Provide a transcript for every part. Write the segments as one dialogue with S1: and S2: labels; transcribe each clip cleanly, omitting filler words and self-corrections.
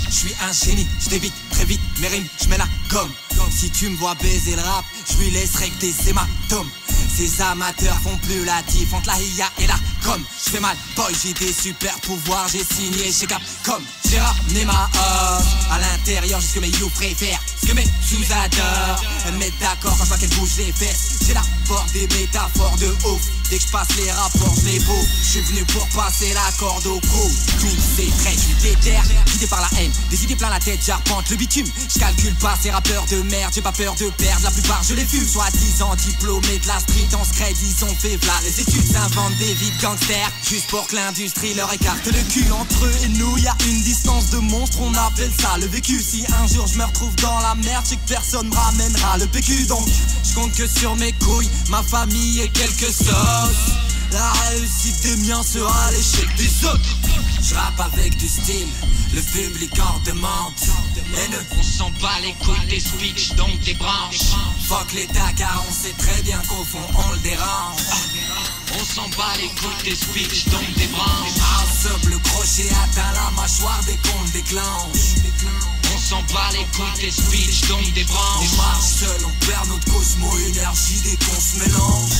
S1: Je suis un génie, je débite très vite mes rimes, je mets la gomme. Si tu me vois baiser le rap, je lui laisserai que des hématomes. Ces amateurs font plus la diff entre la IA et la com. Je fais mal, boy, j'ai des super pouvoirs, j'ai signé chez Capcom. J'ai ramené ma horde à l'intérieur, jusque mes you préfèrent, ce que mes sous adorent. Mais d'accord, quand je vois qu'elle bouge les fesses, j'ai la porte des métaphores de ouf. Dès que je passe les rapports, je les beau. Je suis venu pour passer la corde au cou. Tous ces traits, je suis déter, guidé par la haine. Des idées plein la tête, j'arpente le bitume. Je calcule pas ces rappeurs de merde, j'ai pas peur de perdre. La plupart je les fume, soi-disant diplômés de la street. En secret, ils ont fait v'là les études, s'inventent des vies de gangsters, juste pour que l'industrie leur écarte le cul. Entre eux et nous, y a une distance de monstre, on appelle ça le vécu. Si un jour je me retrouve dans la merde, c'est que personne me ramènera le PQ. Donc je compte que sur mes couilles, ma famille et quelques sauces. La réussite des miens sera l'échec des autres. Je rappe avec du style, le public en demande.
S2: On s'en bat les couilles des speeches, donc des branches.
S1: Fuck l'état car on sait très bien qu'au fond on le dérange.
S2: On s'en bat les couilles des speeches, donc des branches.
S1: Ensemble le crochet atteint la mâchoire dès qu'on le déclenche.
S2: On s'en bat les couilles des speeches, donc des branches.
S1: On marche seul, on perd notre cosmo-énergie dès qu'on se mélange.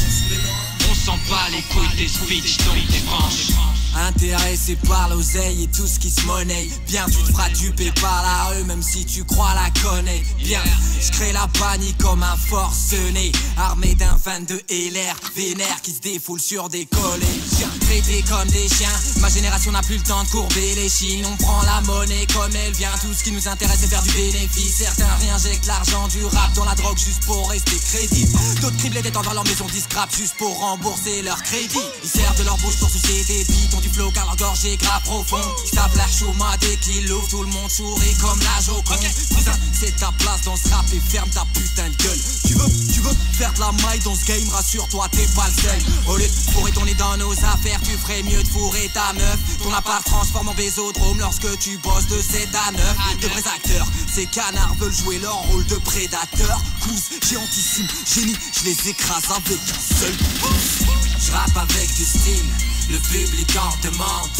S2: On s'en bat les couilles des speeches, donc des branches.
S1: Intéressé par l'oseille et tout ce qui se monnaie. Bien tu te feras duper par la rue même si tu crois la connaître. Bien, je crée la panique comme un forcené, armé d'un 22 LR vénère qui se défoule sur des collégiens. Traités comme des chiens, ma génération n'a plus le temps de courber les chines. On prend la monnaie comme elle vient, tout ce qui nous intéresse c'est faire du bénéfice. Certains réinjectent l'argent du rap dans la drogue juste pour rester crédible. D'autres criblés détendent dans leur maison discrap juste pour rembourser leur crédit. Ils servent de leur bouche pour sucer des bites, ont du flow car leur gorge est grave profond. Ils tapent la chouma dès qu'ils l'ouvrent, tout le monde sourit comme la Joconde. Cousin, c'est ta place dans ce rap et ferme ta putain de gueule. Tu veux faire de la maille dans ce game, rassure-toi t'es pas le seul. Au lieu de fourrer ton nez dans nos affaires, tu ferais mieux de fourrer ta meuf. Ton appart transforme en bésodrome lorsque tu bosses de 7 à 9. De vrais acteurs, ces canards veulent jouer leur rôle de prédateurs. Cousse, géantissime, génie, je les écrase avec un seul pouce. Je rappe avec du style, le public en demande.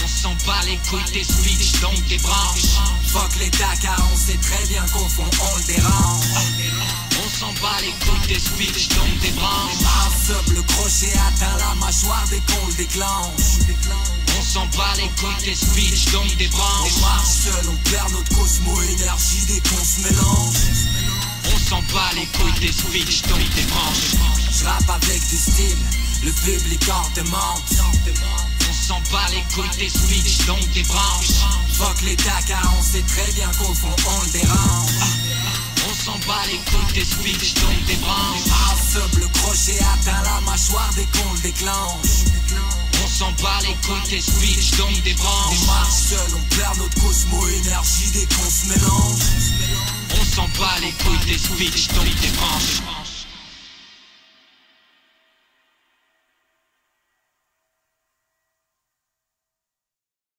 S2: On s'en bat les couilles des speeches, donc des branches.
S1: Fuck l'état car on sait très bien qu'au fond on le dérange.
S2: On s'en bat les couilles des speeches, donc des branches.
S1: Ensemble le crochet atteint la mâchoire dès qu'on le déclenche.
S2: On s'en bat les couilles des speeches, donc des branches.
S1: On marche seul, on perd notre cosmo-énergie dès qu'on se mélange.
S2: On s'en bat les couilles des speeches, donc des branches.
S1: Je rappe avec du style, le public en demande.
S2: On s'en bat les couilles des speeches, donc des branches.
S1: Fuck l'état car on sait très bien qu'au fond on le dérange.
S2: On s'en bat les couilles des speeches, donc des branches.
S1: Ensemble le crochet atteint la mâchoire dès qu'on le déclenche.
S2: On s'en bat les couilles des speeches, donc des branches.
S1: On marche seul, on perd notre cosmo-énergie dès qu'on se mélange.
S2: On s'en bat les couilles des speeches, donc des branches.